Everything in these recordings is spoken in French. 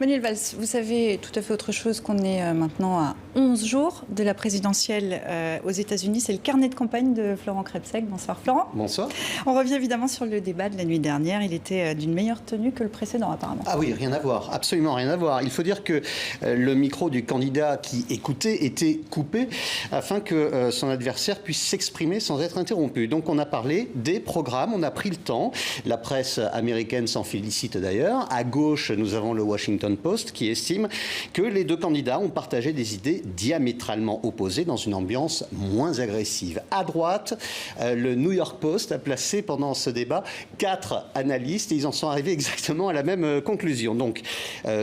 Manuel Valls, vous savez tout à fait autre chose qu'on est maintenant à 11 jours de la présidentielle aux États-Unis. C'est le carnet de campagne de Florent Krepsek. Bonsoir Florent. Bonsoir. On revient évidemment sur le débat de la nuit dernière. Il était d'une meilleure tenue que le précédent apparemment. Ah oui, rien à voir, absolument rien à voir. Il faut dire que le micro du candidat qui écoutait était coupé afin que son adversaire puisse s'exprimer sans être interrompu. Donc on a parlé des programmes, on a pris le temps. La presse américaine s'en félicite d'ailleurs. À gauche, nous avons le Washington Post qui estime que les deux candidats ont partagé des idées diamétralement opposées dans une ambiance moins agressive. À droite, le New York Post a placé pendant ce débat 4 analystes et ils en sont arrivés exactement à la même conclusion. Donc,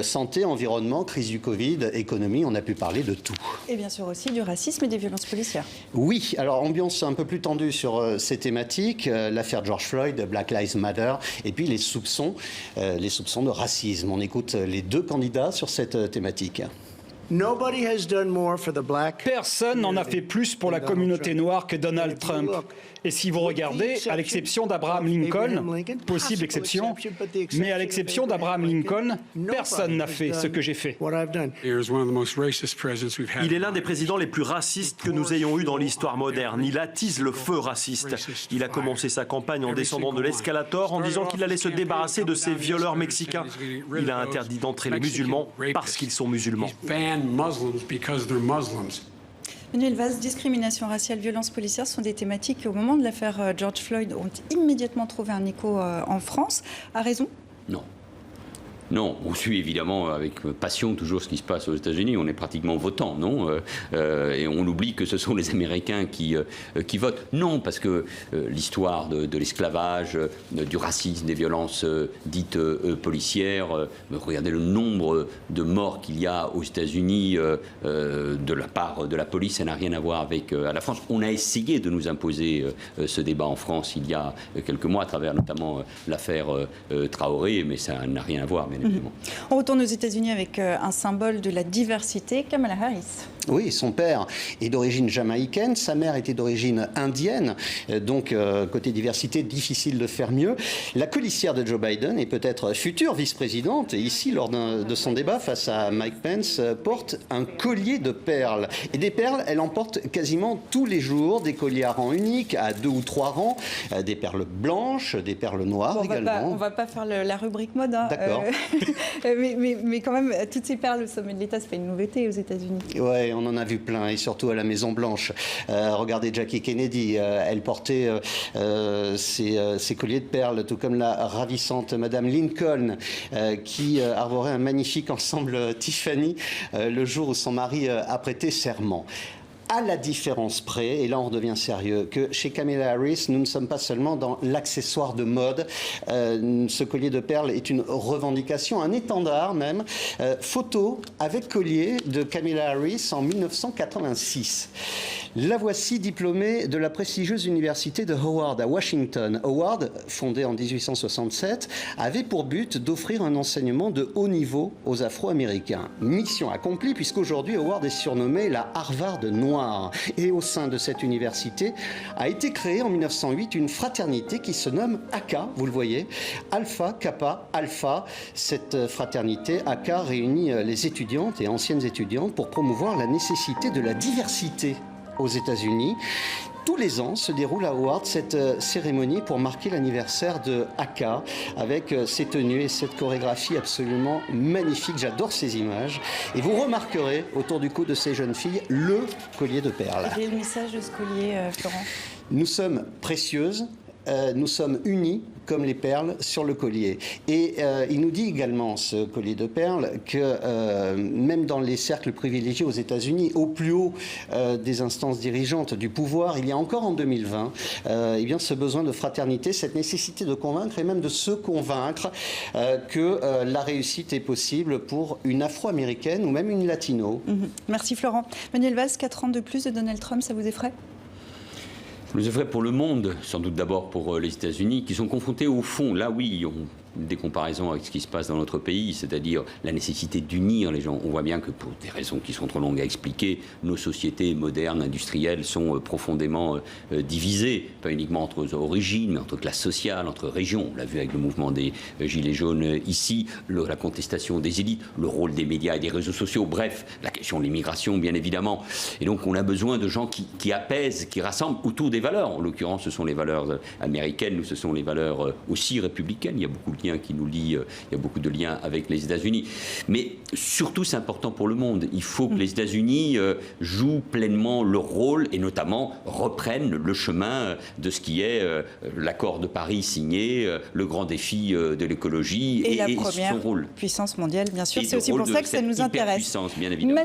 santé, environnement, crise du Covid, économie, on a pu parler de tout. Et bien sûr aussi du racisme et des violences policières. Oui, alors ambiance un peu plus tendue sur ces thématiques, l'affaire George Floyd, Black Lives Matter, et puis les soupçons de racisme. On écoute les deux candidats sur cette thématique. Personne n'en a fait plus pour la communauté noire que Donald Trump. Et si vous regardez, à l'exception d'Abraham Lincoln, possible exception, mais à l'exception d'Abraham Lincoln, personne n'a fait ce que j'ai fait. Il est l'un des présidents les plus racistes que nous ayons eu dans l'histoire moderne. Il attise le feu raciste. Il a commencé sa campagne en descendant de l'escalator en disant qu'il allait se débarrasser de ces violeurs mexicains. Il a interdit d'entrer les musulmans parce qu'ils sont musulmans. Manuel Valls, discrimination raciale, violence policière sont des thématiques qui, au moment de l'affaire George Floyd, ont immédiatement trouvé un écho en France. A raison ? Non. Non, on suit évidemment avec passion toujours ce qui se passe aux États-Unis. On est pratiquement votant, non et on oublie que ce sont les Américains qui votent. Non, parce que l'histoire de l'esclavage, du racisme, des violences dites policières, regardez le nombre de morts qu'il y a aux États-Unis de la part de la police, ça n'a rien à voir avec la France. On a essayé de nous imposer ce débat en France il y a quelques mois, à travers notamment l'affaire Traoré, mais ça n'a rien à voir. On retourne aux États-Unis avec un symbole de la diversité, Kamala Harris. Oui, son père est d'origine jamaïcaine, sa mère était d'origine indienne, donc côté diversité, difficile de faire mieux. La colissière de Joe Biden et peut-être future vice-présidente, et ici, lors de son débat face à Mike Pence, porte un collier de perles. Et des perles, elle en porte quasiment tous les jours, des colliers à rang unique, à 2 ou 3 rangs, des perles blanches, des perles noires également. On va pas faire la rubrique mode. Hein. D'accord. Mais quand même, toutes ces perles au sommet de l'État, c'est pas une nouveauté aux États-Unis. Ouais, on en a vu plein, et surtout à la Maison-Blanche. Regardez Jackie Kennedy, elle portait ses colliers de perles, tout comme la ravissante Madame Lincoln, qui arborait un magnifique ensemble Tiffany le jour où son mari a prêté serment. À la différence près, et là on redevient sérieux, que chez Kamala Harris, nous ne sommes pas seulement dans l'accessoire de mode. Ce collier de perles est une revendication, un étendard même. Photo avec collier de Kamala Harris en 1986. La voici diplômée de la prestigieuse université de Howard à Washington. Howard, fondée en 1867, avait pour but d'offrir un enseignement de haut niveau aux Afro-Américains. Mission accomplie puisqu'aujourd'hui Howard est surnommée la Harvard noire. Et au sein de cette université a été créée en 1908 une fraternité qui se nomme AKA, vous le voyez, Alpha Kappa Alpha. Cette fraternité AKA réunit les étudiantes et anciennes étudiantes pour promouvoir la nécessité de la diversité aux États-Unis. Tous les ans se déroule à Howard cette cérémonie pour marquer l'anniversaire de AKA avec ses tenues et cette chorégraphie absolument magnifique. J'adore ces images. Et vous remarquerez autour du cou de ces jeunes filles le collier de perles. Quel est le message de ce collier, Florent ? Nous sommes précieuses. Nous sommes unis comme les perles sur le collier. Et il nous dit également, ce collier de perles, que même dans les cercles privilégiés aux États-Unis, au plus haut des instances dirigeantes du pouvoir, il y a encore en 2020 eh bien, ce besoin de fraternité, cette nécessité de convaincre et même de se convaincre que la réussite est possible pour une Afro-Américaine ou même une Latino. Merci Florent. Manuel Valls, 4 ans de plus de Donald Trump, ça vous effraie ? Je le ferai pour le monde, sans doute d'abord pour les États-Unis, qui sont confrontés au fond. Là, oui, des comparaisons avec ce qui se passe dans notre pays, c'est-à-dire la nécessité d'unir les gens. On voit bien que pour des raisons qui sont trop longues à expliquer, nos sociétés modernes, industrielles, sont profondément divisées, pas uniquement entre origines, mais entre classes sociales, entre régions. On l'a vu avec le mouvement des Gilets jaunes ici, la contestation des élites, le rôle des médias et des réseaux sociaux, bref, la question de l'immigration, bien évidemment. Et donc on a besoin de gens qui apaisent, qui rassemblent autour des valeurs. En l'occurrence, ce sont les valeurs américaines, nous, ce sont les valeurs aussi républicaines. Il y a beaucoup de liens qui nous lient, il y a beaucoup de liens avec les États-Unis. Mais surtout, c'est important pour le monde. Il faut que les États-Unis jouent pleinement leur rôle et notamment reprennent le chemin de ce qui est l'accord de Paris signé, le grand défi de l'écologie et la son première rôle. Puissance mondiale, bien sûr. Et C'est aussi le rôle pour ça de que ça cette nous intéresse. hyperpuissance, bien évidemment.